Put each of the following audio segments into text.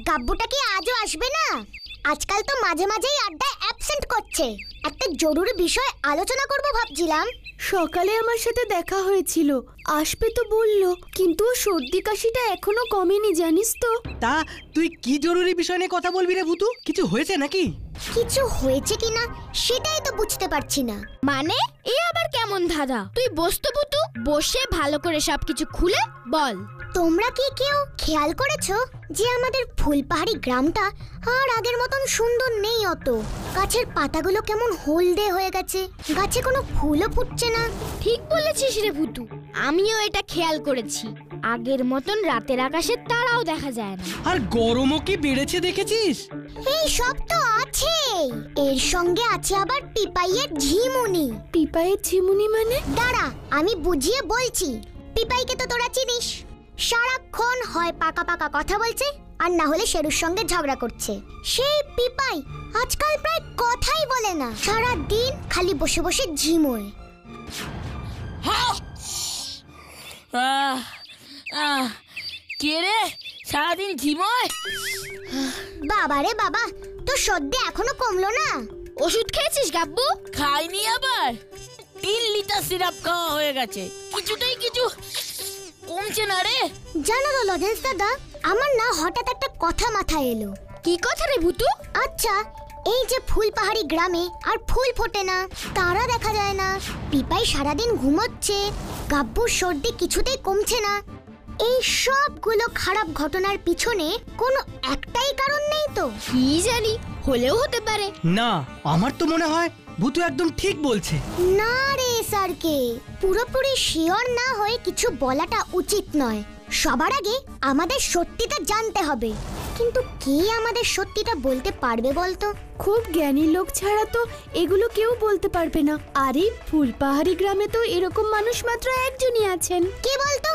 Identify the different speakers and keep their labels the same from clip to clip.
Speaker 1: গাব্বুটা কি আজও আসবে না? আজকাল তো মাঝে মাঝেই আড্ডায় অ্যাবসেন্ট করছে। একটা জরুরি বিষয় আলোচনা করব ভাবছিলাম।
Speaker 2: সকালে আমার সাথে দেখা হয়েছিল, আসবে তো বললো, কিন্তু সর্দি কাশিটা এখনো কমেনি জানিস তো।
Speaker 3: তা তুই কি জরুরি বিষয় নিয়ে কথা বলবি রে ভুতু? কিছু হয়েছে নাকি?
Speaker 1: কিছু হয়েছে কিনা সেটাই তো বুঝতে পারছি না।
Speaker 4: মানে এ আবার কেমন ধাঁধা? তুই বস তো ভুতু, বসে ভালো করে সবকিছু খুলে বল।
Speaker 1: তোমরা কি কেউ খেয়াল করেছো যে আমাদের ফুলপাহাড়ি গ্রামটা আর আগের মতন সুন্দর নেই? অত গাছের পাতাগুলো কেমন হলদে হয়ে গেছে, গাছে কোনো ফুলও ফুটছে না।
Speaker 4: ঠিক বলেছিস রে ভুতু, আমিও এটা খেয়াল করেছি। আগের মতন রাতের আকাশের তারাও দেখা যায় না।
Speaker 3: আর গরমও কি বেড়েছে দেখেছিস?
Speaker 1: এই সব তো আছে, এর সঙ্গে আছে আবার পিপাইয়ের ঝিমুনি।
Speaker 2: পিপাইয়ের ঝিমুনি মানে?
Speaker 1: দাঁড়া আমি বুঝিয়ে বলছি। পিপাইকে তো তোরা চিনিস, সারাক্ষণ হয় পাকা পাকা কথা বলছে আর না হলে শেরুর সঙ্গে ঝগড়া করছে। সেই পিপাই আজকাল প্রায় কথাই বলে না, সারা দিন খালি বসে বসে ঝিমোয়।
Speaker 5: কে রে সারাদিন ঝিমোয়?
Speaker 1: বাবা রে বাবা, তোর সর্দি এখনো কমলো না?
Speaker 4: ওষুধ খেয়েছিস গাব্বু?
Speaker 5: খাইনি, আবার 3 লিটার সিরাপ খাওয়া হয়ে গেছে, কিছুতেই কিছু কমছে না রে।
Speaker 1: জানো তো লজেন্স দাদা, আমার না হঠাৎ একটা কথা মাথায় এলো।
Speaker 4: কি কথা রে ভুতু?
Speaker 1: আচ্ছা, এই যে ফুলপাহাড়ি গ্রামে আর ফুল ফোটে না, তারা দেখা যায় না, পিপাই সারাদিন ঘুমোচ্ছে, গাব্বুর সর্দি কিছুতেই কমছে না, এই সবগুলো খারাপ ঘটনার পিছনে কোনো একটাই কারণ নেই তো?
Speaker 4: কি জানি, হলেও হতে পারে।
Speaker 3: না, আমার তো মনে হয় ভুতু একদম ঠিক বলছে।
Speaker 1: না রে স্যারকে, পুরোপুরি শিওর না হয়ে কিছু বলাটা উচিত নয়। সবার আগে আমাদের সত্যিটা জানতে হবে। কিন্তু কে আমাদের সত্যিটা বলতে পারবে বলতো?
Speaker 2: খুব জ্ঞানী লোক ছাড়া তো এগুলো কেউ বলতে পারবে না। আর এই ফুলপাহাড়ি গ্রামে তো এরকম মানুষ মাত্র একজনই আছেন।
Speaker 1: কে বলতো?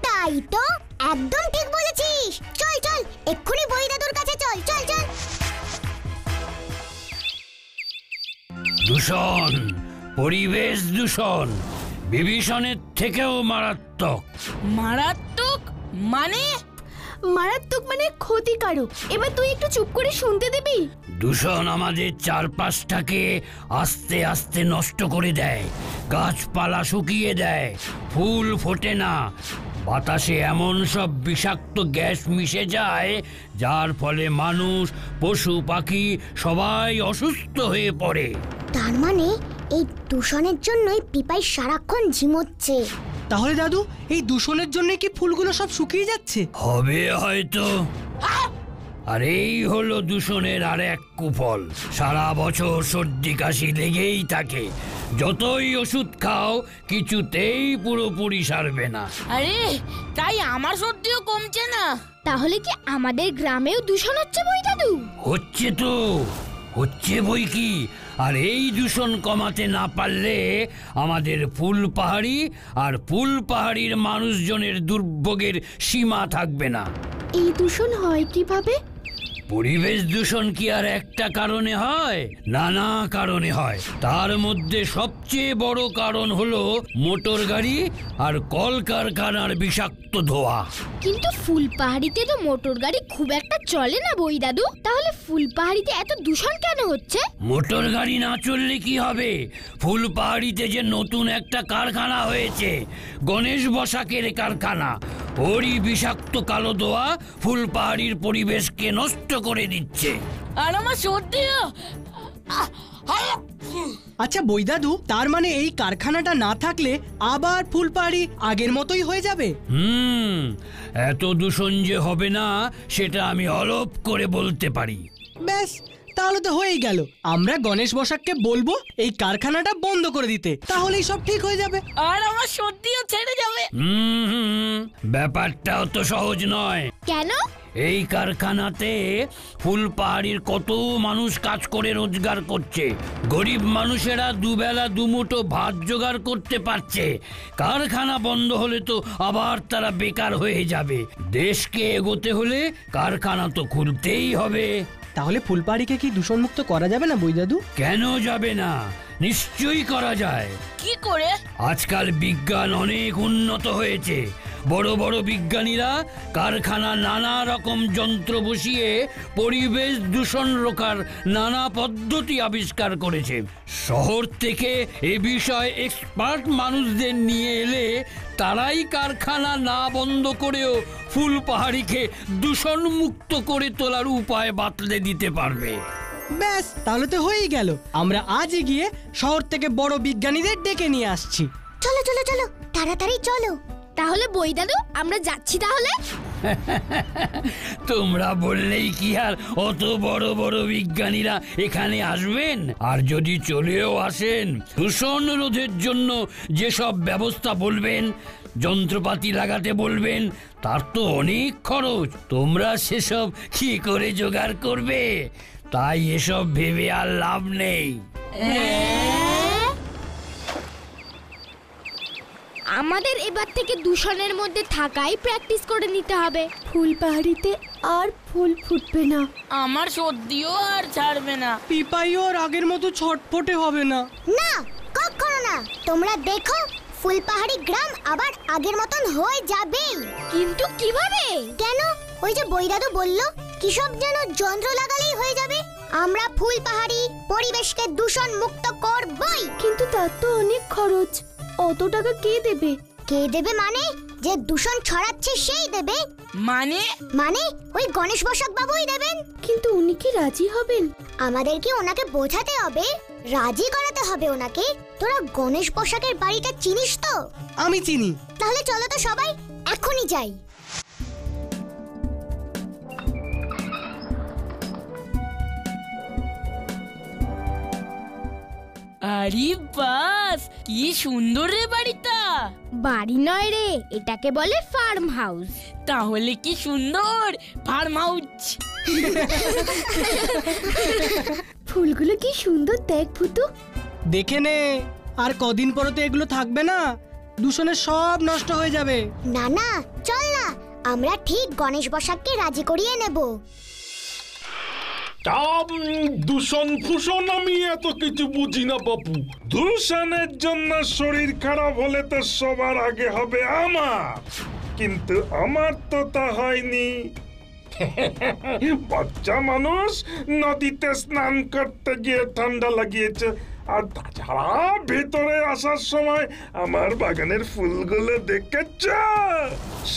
Speaker 1: তাই তো, একদম ঠিক বলেছিস। চল চল, এক্ষুনি বই দাদুর কাছে চল চল চল।
Speaker 6: দূষণ, পরিবেশ দূষণ বিভীষণের থেকেও মারাত্মক।
Speaker 5: মারাত্মক মানে?
Speaker 2: মারাত্মক মানে ক্ষতিকারক। এবার তুই একটু চুপ করে শুনতে দিবি?
Speaker 6: দূষণ আমাদের চারপাশটাকে আস্তে আস্তে নষ্ট করে দেয়, গাছপালা শুকিয়ে দেয়, ফুল ফোটে না, বাতাসে এমন সব বিষাক্ত গ্যাস মিশে যায় যার ফলে মানুষ, পশু পাখি সবাই অসুস্থ হয়ে পড়ে।
Speaker 1: তার মানে এই দূষণের জন্যই পিপাই সারাক্ষণ ঝিমোচ্ছে।
Speaker 3: তাহলে দাদু, এই দূষণের জন্য কি ফুলগুলো সব শুকিয়ে যাচ্ছে?
Speaker 6: হবে হয়তো। আর এই হলো দূষণের আর এক কুফল। সারা বছর সর্দি কাশি লেগেই থাকে, যতই ওষুধ খাও কিছুতেই পুরোপুরি সারবে না।
Speaker 5: আরে তাই আমার সর্দিও কমছে না।
Speaker 4: তাহলে কি আমাদের গ্রামেও দূষণ হচ্ছে বই দাদু?
Speaker 6: হচ্ছে তো, হচ্ছে বই কি। আর এই দূষণ কমাতে না পারলে আমাদের ফুলপাহাড়ি আর ফুলপাহাড়ির মানুষজনের দুর্ভোগের সীমা থাকবে না।
Speaker 2: এই দূষণ হয় কিভাবে?
Speaker 6: পরিবেশ দূষণ কি আর একটা কারণে হয়? নানা কারণে হয়। তার মধ্যে সবচেয়ে বড় কারণ হলো মোটর গাড়ি আর কলকারখানার বিষাক্ত ধোঁয়া।
Speaker 4: কিন্তু ফুলপাহাড়িতে তো মোটর গাড়ি খুব একটা চলে না বই দাদু, তাহলে ফুলপাহাড়িতে এত দূষণ কেন হচ্ছে?
Speaker 6: মোটর গাড়ি না চললে কি হবে? ফুলপাহাড়িতে যে নতুন একটা কারখানা হয়েছে, গণেশ বসাকের কারখানা, ওরই বিষাক্ত কালো ধোঁয়া ফুলপাহাড়ির পরিবেশকে নষ্ট করে দিচ্ছে।
Speaker 5: আর আমার সর্দিও।
Speaker 3: আচ্ছা বই দাদু, তার মানে এই কারখানাটা না থাকলে আবার ফুলপাহাড়ি আগের মতোই হয়ে যাবে?
Speaker 6: এত দূষণ যে হবে না সেটা আমি অলপ করে বলতে পারি।
Speaker 3: ব্যাস, তাহলে তো হয়েই গেল। আমরা গণেশ বসাককে বলবো এই কারখানাটা বন্ধ করে দিতে, তাহলেই সব ঠিক হয়ে যাবে।
Speaker 5: আর আমার সর্দিও ছেড়ে যাবে।
Speaker 6: ব্যাপারটাও তো সহজ নয়।
Speaker 4: কেন?
Speaker 6: এই কারখানাতে ফুলপাহাড়ির কত মানুষ কাজ করে রোজগার করছে। গরিব মানুষেরা দুবেলা দুমুঠো ভাত জোগাড় করতে পারছে। কারখানা বন্ধ হলে তো আবার তারা বেকার হয়ে যাবে। দেশকে এগোতে হলে কারখানা তো খুলতেই হবে।
Speaker 3: তাহলে ফুলপাহাড়িকে কি দূষণমুক্ত করা যাবে না বই দাদু?
Speaker 6: কেন যাবে না? নিশ্চয়ই করা যায়।
Speaker 5: কি করে?
Speaker 6: আজকাল বিজ্ঞান অনেক উন্নত হয়েছে। বড় বড় বিজ্ঞানীরা কারখানা নানা রকম যন্ত্র বসিয়ে পরিবেশ দূষণ রোখার নানা পদ্ধতি আবিষ্কার করেছে। শহর থেকে এ বিষয়ে এক্সপার্ট মানুষদের নিয়ে এলে তারাই কারখানা না বন্ধ করেও ফুলপাহাড়িকে দূষণ মুক্ত করে তোলার উপায় বাতলে দিতে পারবে।
Speaker 3: ব্যাস, তাহলে তো হয়েই গেল। আমরা আজই গিয়ে শহর থেকে বড় বিজ্ঞানীদের ডেকে নিয়ে আসছি।
Speaker 1: চলো চলো চলো, তাড়াতাড়ি চলো।
Speaker 4: তাহলে বই দাদু আমরা যাচ্ছি তাহলে।
Speaker 6: তোমরা বললেই কি আর অত বড় বড় বিজ্ঞানীরা এখানে আসবেন? আর যদি চলেও আসেন, দূষণ রোধের জন্য যেসব ব্যবস্থা বলবেন, যন্ত্রপাতি লাগাতে বলবেন, তার তো অনেক খরচ। তোমরা সেসব কি করে জোগাড় করবে? তাই এসব ভেবে আর লাভ নেই।
Speaker 4: আমাদের এবার থেকে দূষণের মধ্যে থাকাই প্র্যাকটিস করে নিতে হবে।
Speaker 2: ফুলপাহাড়িতে আর ফুল ফুটবে না।
Speaker 5: আমার সর্দিও আর ছাড়বে না।
Speaker 3: পিপাইও আর আগের মতো ছটফটে হবে না।
Speaker 1: না, কখনো না। তোমরা দেখো, ফুলপাহাড়ি গ্রাম আবার আগের মতন হয়ে যাবে।
Speaker 4: কিন্তু কিভাবে?
Speaker 1: কেন? ওই যে বৈদাদু বলল, কিসব যেন যন্ত্র লাগালেই হয়ে যাবে। আমরা ফুলপাহাড়ি পরিবেশকে দূষণ মুক্ত করবই।
Speaker 2: কিন্তু তার তো অনেক খরচ। অত টাকা কে দেবে?
Speaker 1: কে দেবে মানে? যে দূষণ ছড়াচ্ছে সেই দেবে।
Speaker 5: মানে?
Speaker 1: মানে ওই গণেশ বসাক বাবুই দেবেন।
Speaker 2: কিন্তু উনি কি রাজি হবেন?
Speaker 1: আমাদেরকে ওনাকে বোঝাতে হবে, রাজি করাতে হবে ওনাকে। তোরা গণেশ বসাকের বাড়িটা চিনিস তো?
Speaker 3: আমি চিনি।
Speaker 1: তাহলে চলো তো সবাই এখনই যাই।
Speaker 5: আরে বাস, কি সুন্দর রে বাড়িটা।
Speaker 4: বাড়ি নয় রে, এটাকে বলে ফার্ম হাউস।
Speaker 5: তাহলে কি সুন্দর ফার্ম হাউস।
Speaker 2: ফুলগুলো কি সুন্দর দেখ ভূতু।
Speaker 3: দেখে নে, আর কদিন পরে তো এগুলো থাকবে না। দূষণে সব নষ্ট হয়ে যাবে।
Speaker 1: না না, চল না, আমরা ঠিক গণেশ বসাককে রাজি করিয়ে নেব।
Speaker 7: দূষণ ফুষণ আমি এত কিছু বুঝি না বাপু। দূষণের জন্য শরীর খারাপ হলে তো সবার আগে হবে আমার, কিন্তু আমার তো তা হয়নি। বাচ্চা মানুষ নদীতে স্নান করতে গিয়ে ঠান্ডা লাগিয়েছে, আর তাছাড়া ভেতরে আসার সময় আমার বাগানের ফুলগুলো দেখেছ,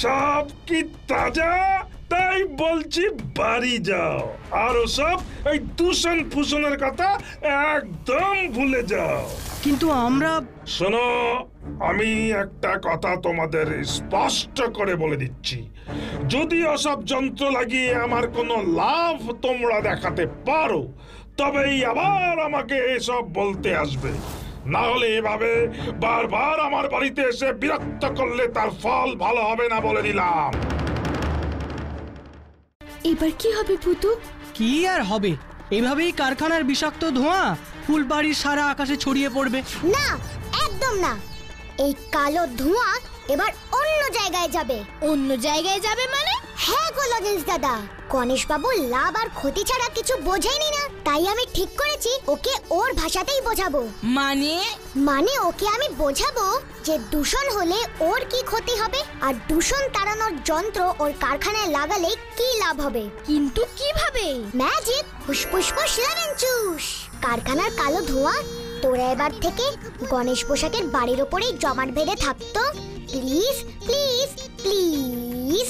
Speaker 7: সব কি তাজা। তাই বলছি বাড়ি যাও, আর ওসব এই দূষণ ফুষণের কথা একদম ভুলে যাও।
Speaker 3: কিন্তু আমরা...
Speaker 7: শোনো, আমি একটা কথা তোমাদের স্পষ্ট করে বলে দিচ্ছি, যদি ওসব যন্ত্র লাগিয়ে আমার কোনো লাভ তোমরা দেখাতে পারো, তবেই আবার আমাকে এসব বলতে আসবে। না হলে এভাবে বারবার আমার বাড়িতে এসে বিরক্ত করলে তার ফল ভালো হবে না, বলে দিলাম।
Speaker 2: এবার কি হবে ভূতু?
Speaker 3: কি আর হবে, এভাবেই কারখানার বিষাক্ত ধোঁয়া ফুলবাড়ির সারা আকাশে ছড়িয়ে পড়বে।
Speaker 1: না, একদম না। এই কালো ধোঁয়া এবার অন্য জায়গায় যাবে।
Speaker 4: অন্য জায়গায় যাবে মানে?
Speaker 1: হ্যাঁ গো লজেন্স দাদা, গণেশ বাবু লাভ আর ক্ষতি ছাড়া কিছু বোঝেনি না। তাই আমি ঠিক করেছি ওকে ওর ভাষাতেই বোঝাবো।
Speaker 5: মানে
Speaker 1: ওকে আমি বোঝাবো যে দূষণ হলে ওর কি ক্ষতি হবে, আর দূষণ তাড়ানোর যন্ত্র ওর কারখানায় লাগালে কি লাভ হবে।
Speaker 4: কিন্তু কিভাবে?
Speaker 1: ম্যাজিক, হুসপুসপুস লেমন চুস। কারখানার কালো ধোঁয়া তোরা এবার থেকে গণেশ পোশাকের বাড়ির ওপরেই জমাট বেঁধে থাকতো। Please please please.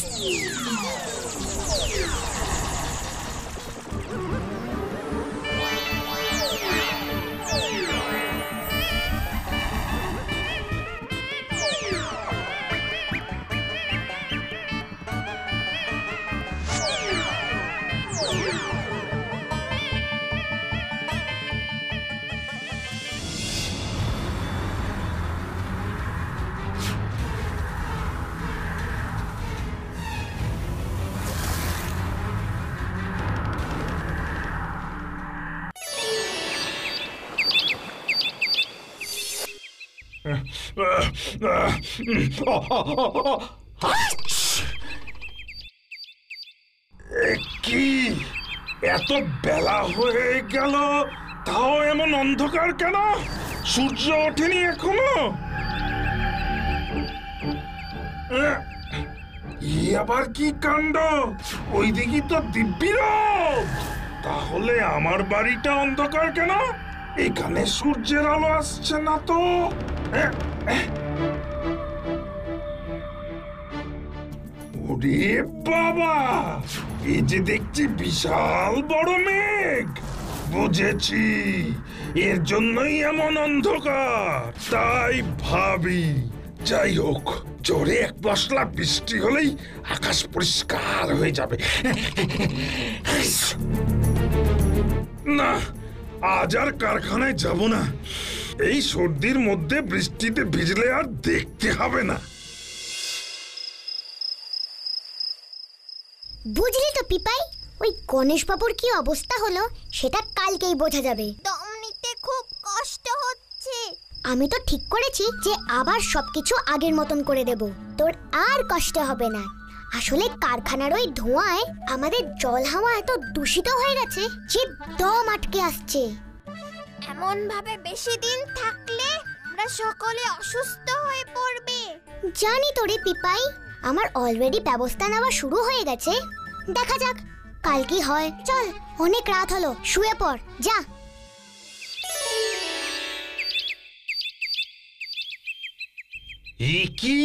Speaker 7: কি এত বেলা হয়ে গেল, তাও এমন অন্ধকার কেন? সূর্য ওঠেনি এখনো? আবার কি কাণ্ড! ওইদিকে তো দিব্যি রোদ। তাহলে আমার বাড়িটা অন্ধকার কেন? এখানে সূর্যের আলো আসছে না তো। ওরে বাবা, এই যে দেখছি বিশাল বড় মেঘ। বুঝেছি, এর জন্যই এমন অন্ধকার। তাই ভাবি, যাই হোক, জোরে এক পশলা বৃষ্টি হলেই আকাশ পরিষ্কার হয়ে যাবে। না, আজ আর কারখানায় যাব না। এই সর্দির মধ্যে বৃষ্টিতে ভিজলে আর দেখতে হবে না।
Speaker 1: বুঝলি তো পিপাই, ওই গণেশ বাবুর কি অবস্থা হলো সেটা কালকেই বোঝা যাবে। দম নিতে খুব কষ্ট হচ্ছে। আমি তো ঠিক করেছি যে আবার সবকিছু আগের মতন করে দেব, তোর আর কষ্ট হবে না। আসলে কারখানার ওই ধোঁয়ায় আমাদের জল হাওয়া এত দূষিত হয়ে গেছে যে দম আটকে আসছে।
Speaker 8: এমন ভাবে বেশি দিন থাকলে আমরা সকলে অসুস্থ হয়ে পড়বে।
Speaker 1: জানি তো রে পিপাই, আমার অলরেডি ব্যবস্থা নেওয়া শুরু হয়ে গেছে। দেখা যাক কাল কি হয়। চল, অনেক রাত হলো, শুয়ে পড় যা।
Speaker 7: কি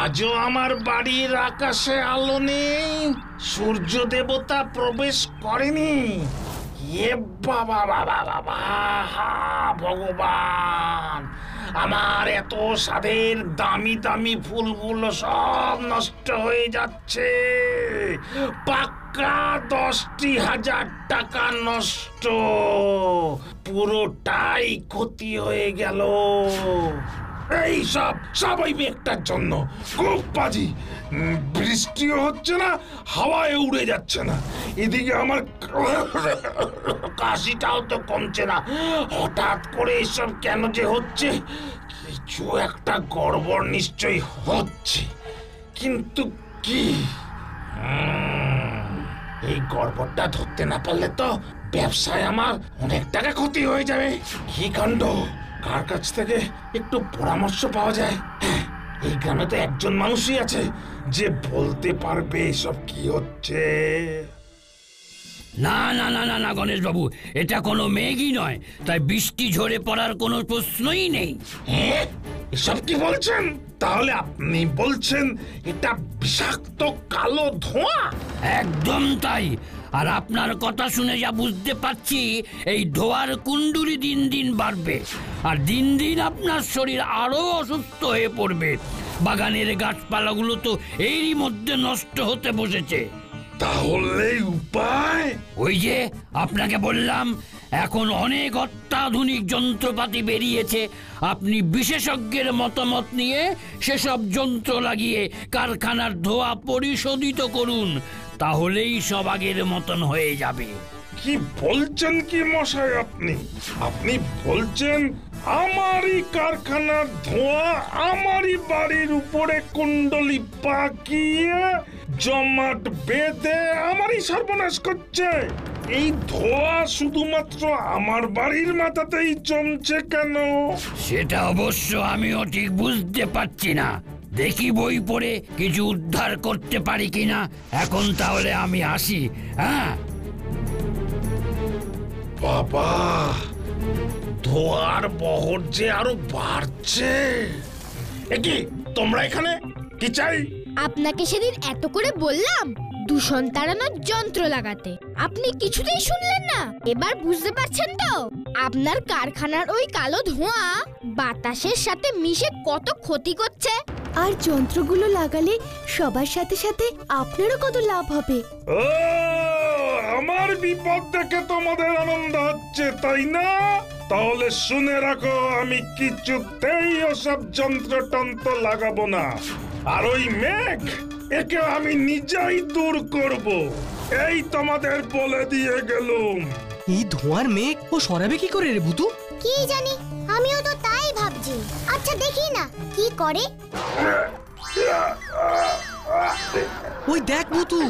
Speaker 7: আজও আমার বাড়ির আকাশে আলো নেই? সূর্য দেবতা প্রবেশ করেনি? এ বাবা বাবা বাবা, ভগবান! আমার এত স্বাদের দামি দামি ফুলগুলো সব নষ্ট হয়ে যাচ্ছে। পাক্কা 10,000 টাকা নষ্ট, পুরোটাই ক্ষতি হয়ে গেল। এই সব ওই মেঘটার জন্য। খুব বাজি, বৃষ্টিও হচ্ছে না, হাওয়ায় উড়ে যাচ্ছে না। এদিকে আমার কাশিটাও তো কমছে না। হঠাৎ করে এসব কেন যে হচ্ছে? কিছু একটা গড়বড় নিশ্চয়ই হচ্ছে, কিন্তু কি? এই গড়বড়টা ধরতে না পারলে তো ব্যবসায় আমার অনেক টাকা ক্ষতি হয়ে যাবে। কি কাণ্ড! কার কাছ থেকে একটু পরামর্শ পাওয়া যায়? এই গ্রামে তো একজন মানুষই আছে যে বলতে পারবে এসব কি হচ্ছে।
Speaker 6: না না না না না গণেশ বাবু, এটা কোনো মেঘই নয়, তাই বৃষ্টি ঝরে পড়ার কোনো প্রশ্নই নেই।
Speaker 7: এসব কি বলছেন? তাহলে আপনি বলছেন এটা বিষাক্ত কালো ধোঁয়া?
Speaker 6: একদম তাই। আর আপনার কথা শুনে যা বুঝতে পারছি, এই ধোঁয়ার কুণ্ডুলি দিন দিন বাড়বে, আর দিন দিন আপনার শরীর আরো অসুস্থ হয়ে পড়বে। বাগানের গাছপালাগুলো তো এরই মধ্যে নষ্ট হতে বসেছে।
Speaker 7: তাহলে উপায়?
Speaker 6: ওই যে আপনাকে বললাম, এখন অনেক অত্যাধুনিক যন্ত্রপাতি বেরিয়েছে। আপনি বিশেষজ্ঞের মতামত নিয়ে সেসব যন্ত্র লাগিয়ে কারখানার ধোঁয়া পরিশোধিত করুন, তাহলেই সব আগের মতন হয়ে যাবে।
Speaker 7: কি বলছেন কি মশাই আপনি? আপনি বলছেন আমারই কারখানার ধোঁয়া আমারই বাড়ির উপরে কুণ্ডলি পাকিয়ে জমাট বেঁধে আমারই সর্বনাশ করছে? এই ধোঁয়া শুধুমাত্র আমার বাড়ির মাথাতেই জমছে কেন?
Speaker 6: সেটা অবশ্য আমিও ঠিক বুঝতে পারছি না। দেখি বই পড়ে কিছু উদ্ধার করতে পারি কিনা। এখন তাহলে আমি আসি। হ্যাঁ
Speaker 7: বাবা, ধোঁয়ার বহর যে আরো বাড়ছে। কি তোমরা এখানে কি চাই?
Speaker 4: আপনাকে সেদিন এত করে বললাম দূষণ তাড়ানোর যন্ত্র লাগাতে, আপনি কিছুতেই শুনলেন না। এবার বুঝতে পারছেন তো আপনার কারখানার ওই কালো ধোঁয়া বাতাসের সাথে মিশে কত ক্ষতি করছে।
Speaker 2: আর যন্ত্রগুলো লাগালে সবার সাথে সাথে আপনারও কত লাভ হবে।
Speaker 7: ও, আমার বিপদ দেখে তোমাদের আনন্দ হচ্ছে, তাই না? তাহলে শুনে রাখো, আমি কিছুতেই ওসব যন্ত্রটন্ত্র লাগাবো না। আর ওই মেঘ, একে আমি নিজেই দূর করব, এই তোমাদের বলে দিয়ে গেলুম।
Speaker 3: এই ধোঁয়ার মেঘ ও সরাবে কি করে রে ভুতু?
Speaker 1: কি জানি, আমিও তো তাই ভাবছি। আচ্ছা দেখি না কি করে।
Speaker 3: ওই দেখ ভুতু,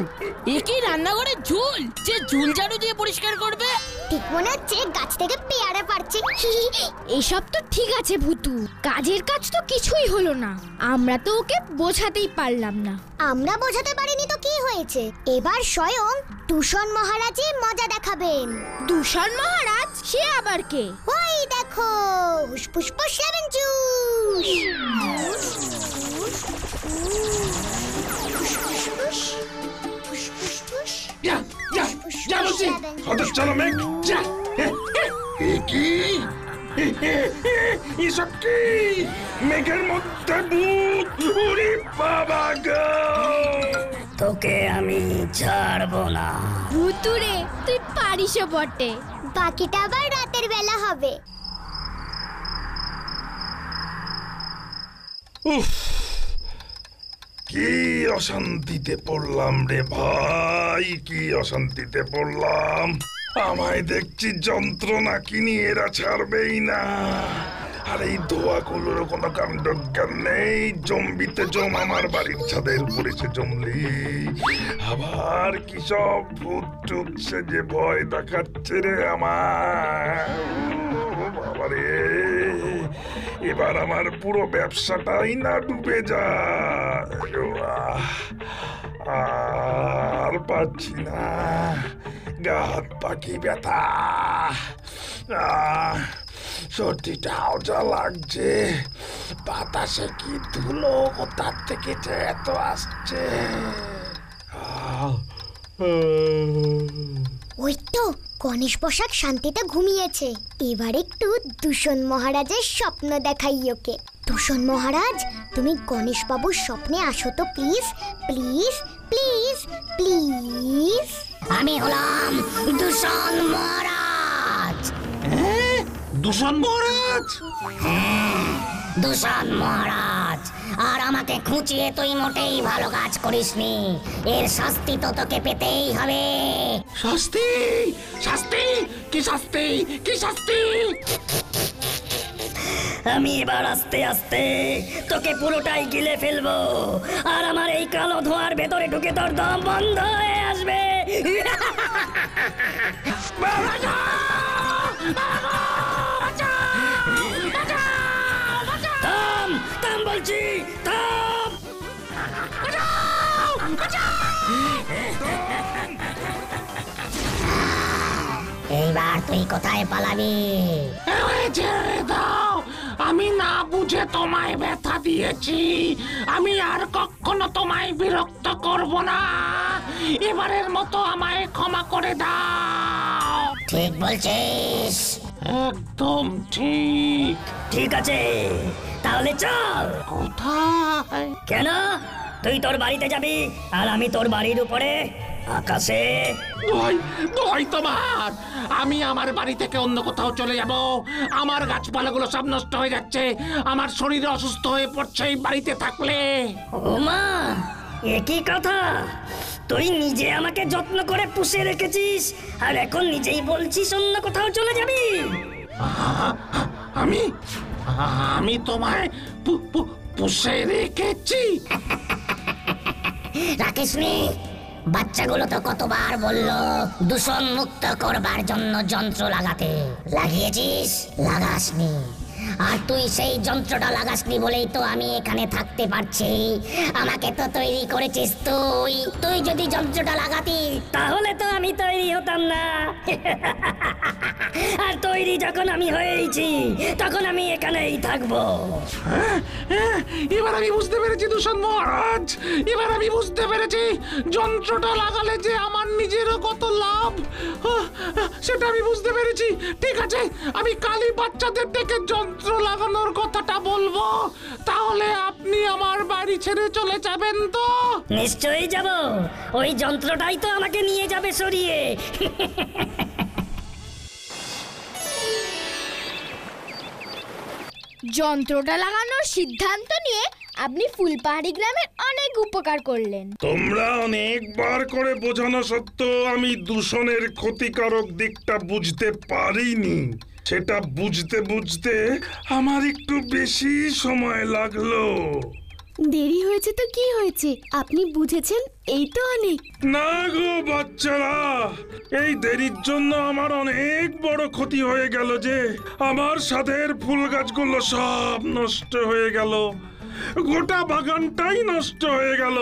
Speaker 5: একই রান্নাঘরের ঝুল, যে ঝুল ঝাড়ু দিয়ে পরিষ্কার করবে।
Speaker 1: ঠিক মনে হচ্ছে গাছ থেকে পেয়ারা পারছে।
Speaker 4: এসব তো ঠিক আছে ভুতু, কাজের কাজ তো কিছুই হলো না। আমরা তো ওকে বোঝাতেই পারলাম না।
Speaker 1: আমরা বোঝাতে পারিনি তো কি হয়েছে, এবার স্বয়ং দূষণ মহারাজই মজা দেখাবেন।
Speaker 4: দূষণ মহারাজ? সে আবার কে?
Speaker 1: ওই দেখো, পুষ্পুষ্প সেভেন জুস।
Speaker 7: যা যা যা বলছি, হঠাৎ চলো মেঘ, যা। কি এসব কি? মেঘের মধ্যে ভূত! ওরে বাবা গো!
Speaker 6: তোকে আমি ছাড়বো না।
Speaker 4: ভুতুরে, তুই পারিসও বটে।
Speaker 1: বাকিটা আবার রাতের বেলা হবে।
Speaker 7: উফ, কি অশান্তিতে পড়লাম রে ভাই, কি অশান্তিতে পড়লাম। আমায় দেখছি যন্ত্রণা কিনি এরা ছাড়বেই না। আর এই ধোয়াগুলোর কোনো কাণ্ড নেই, জম্বিতে জম আমার বাড়ির ছাদের উপরে সে জমলি। আবার কি সব ভূত টুত সে যে ভয় দেখাচ্ছে রে আমার। বাবারে, এবার আমার পুরো ব্যবসাটাই না ডুবে যায়। আর পাচ্ছি না, গা হাত পাখি ব্যথা, সর্দিটাও যা লাগছে। বাতাসে কি ধুলো, কোথার থেকে যে এত আসছে।
Speaker 1: ওই তো গণেশ বসাক শান্তিতে ঘুমিয়েছে। এবার একটু দূষণ মহারাজের স্বপ্ন দেখাই ওকে। দূষণ মহারাজ, তুমি গণেশ বাবুর স্বপ্নে আসো তো প্লিজ, প্লিজ প্লিজ প্লিজ।
Speaker 9: আমি হলাম দূষণ মহারাজ।
Speaker 7: দূষণ মহারাজ?
Speaker 9: দূষণ মহারাজ, আর আমাকে খুঁচিয়ে তুই মোটেই ভালো কাজ করিসনি। এর শাস্তি তো তোকে পেতেই হবে।
Speaker 7: শাস্তি? শাস্তি? কি শাস্তি? কি শাস্তি?
Speaker 9: আমি এবার আস্তে আস্তে তোকে পুরোটাই গিলে ফেলবো, আর আমার এই কালো ধোঁয়ার ভেতরে ঢুকে তোর দম বন্ধ হয়ে আসবে। থাম, থাম বলছি, থাম। এইবার তুই কোথায় পালাবি?
Speaker 7: ছেড়ে দাও, আমি না বুঝে তোমায় ব্যথা দিয়েছি। আমি আর কখনো তোমায় বিরক্ত করব না। এবারের মতো আমায় ক্ষমা করে দাও।
Speaker 9: ঠিক বলছিস?
Speaker 7: একদম ঠিক।
Speaker 9: ঠিক আছে, তাহলে চল।
Speaker 7: কোথায়?
Speaker 9: কেন? তুই তোর বাড়িতে যাবি, আর আমি তোর বাড়ির উপরে আকাশে।
Speaker 7: দোহাই, দোহাই তোমার, আমি আমার বাড়ি থেকে অন্য কোথাও চলে যাব। আমার গাছপালাগুলো সব নষ্ট হয়ে যাচ্ছে, আমার শরীর অসুস্থ হয়ে পড়ছে এই বাড়িতে থাকলে।
Speaker 9: ওমা, একই কথা। তুই নিজে আমাকে যত্ন করে পুষে রেখেছিস, আর এখন নিজেই বলছিস অন্য কোথাও চলে যাবি।
Speaker 7: আমি আমি তোমায় পুষে রেখেছি?
Speaker 9: রাকেশনি, বাচ্চাগুলো তো কতবার বললো দূষণ মুক্ত করবার জন্য যন্ত্র লাগাতে। লাগিয়েছিস? লাগাসনি। আর তুই সেই যন্ত্রটা লাগাসনি বলেই তো আমি এখানে থাকতে পারছি। আমাকে তো তৈরি করেছিস তুই। তুই যদি যন্ত্রটা লাগাতি তাহলে তো আমি তৈরি হতাম না। আর তৈরি যখন আমি হয়েছি, তখন আমি এখানেই থাকবো।
Speaker 7: এবার আমি বুঝতে পেরেছি দূষণ মহারাজ, এবার আমি বুঝতে পেরেছি যন্ত্রটা লাগালে যে আমার নিজেরও কত লাভ, সেটা আমি বুঝতে পেরেছি। ঠিক আছে, আমি কালই বাচ্চাদের ডেকে যন্ত্র লাগানোর কথাটা বলবো। তাহলে আপনি আমার বাড়ি ছেড়ে চলে যাবেন তো?
Speaker 9: নিশ্চয়ই যাব। ওই যন্ত্রটাই তো আমাকে নিয়ে যাবে সরিয়ে।
Speaker 4: যন্ত্রটা লাগানোর সিদ্ধান্ত নিয়ে আপনি ফুলপাহাড়ি গ্রামের অনেক উপকার করলেন।
Speaker 7: তোমরা অনেকবার করে বোঝানো সত্ত্বেও আমি দূষণের ক্ষতিকারক দিকটা বুঝতে পারিনি। সেটা বুঝতে বুঝতে আমার একটু বেশি সময় লাগলো।
Speaker 2: দেরি হয়েছে তো কি হয়েছে, আপনি বুঝেছেন এই তো অনেক।
Speaker 7: না গো বাচ্চারা, এই দেরির জন্য আমার অনেক বড় ক্ষতি হয়ে গেল যে আমার সাথের ফুল গাছগুলো সব নষ্ট হয়ে গেল। গোটা বাগানটাই নষ্ট হয়ে গেল।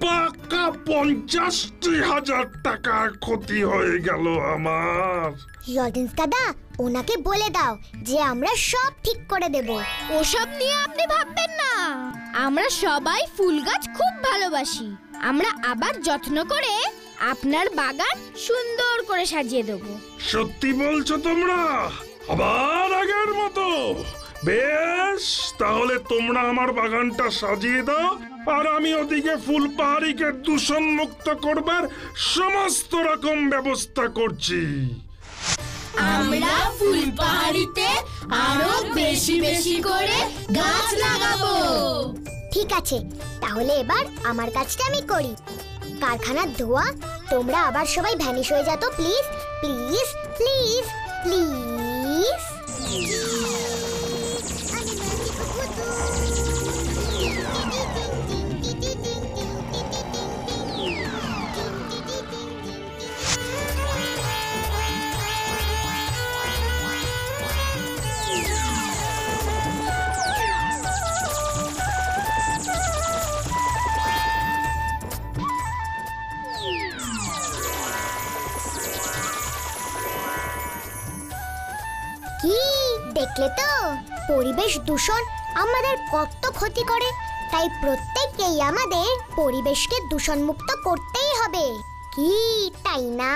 Speaker 7: পাকা 50,000 টাকার ক্ষতি হয়ে গেল আমার।
Speaker 1: লজেন্স দাদা, ওনাকে বলে দাও যে আমরা সব ঠিক করে দেব।
Speaker 4: ওসব নিয়ে আপনি ভাববেন না, আমরা সবাই ফুল গাছ খুব ভালোবাসি। আমরা আবার যত্ন করে আপনার বাগান সুন্দর করে সাজিয়ে দেব।
Speaker 7: সত্যি বলছো তোমরা? আবার আগের মতো? বেশ, তাহলে তোমরা আমার বাগানটা সাজিয়ে দাও, আর আমি ওদিকে ফুলপাহাড়িকে দূষণ মুক্ত করবার সমস্ত রকম ব্যবস্থা করছি।
Speaker 4: আমরা ফুলপাহাড়িতে আরো বেশি বেশি করে গাছ লাগাবো।
Speaker 1: ঠিক আছে, তাহলে এবার আমার কাজটা আমি করি। কারখানার ধোঁয়া, তোমরা আবার সবাই ভ্যানিশ হয়ে যাও তো প্লিজ, প্লিজ, প্লিজ, প্লিজ। কি দেখলে তো, পরিবেশ দূষণ আমাদের কত ক্ষতি করে। তাই প্রত্যেককেই আমাদের পরিবেশকে দূষণ মুক্ত করতেই হবে, কি তাই না?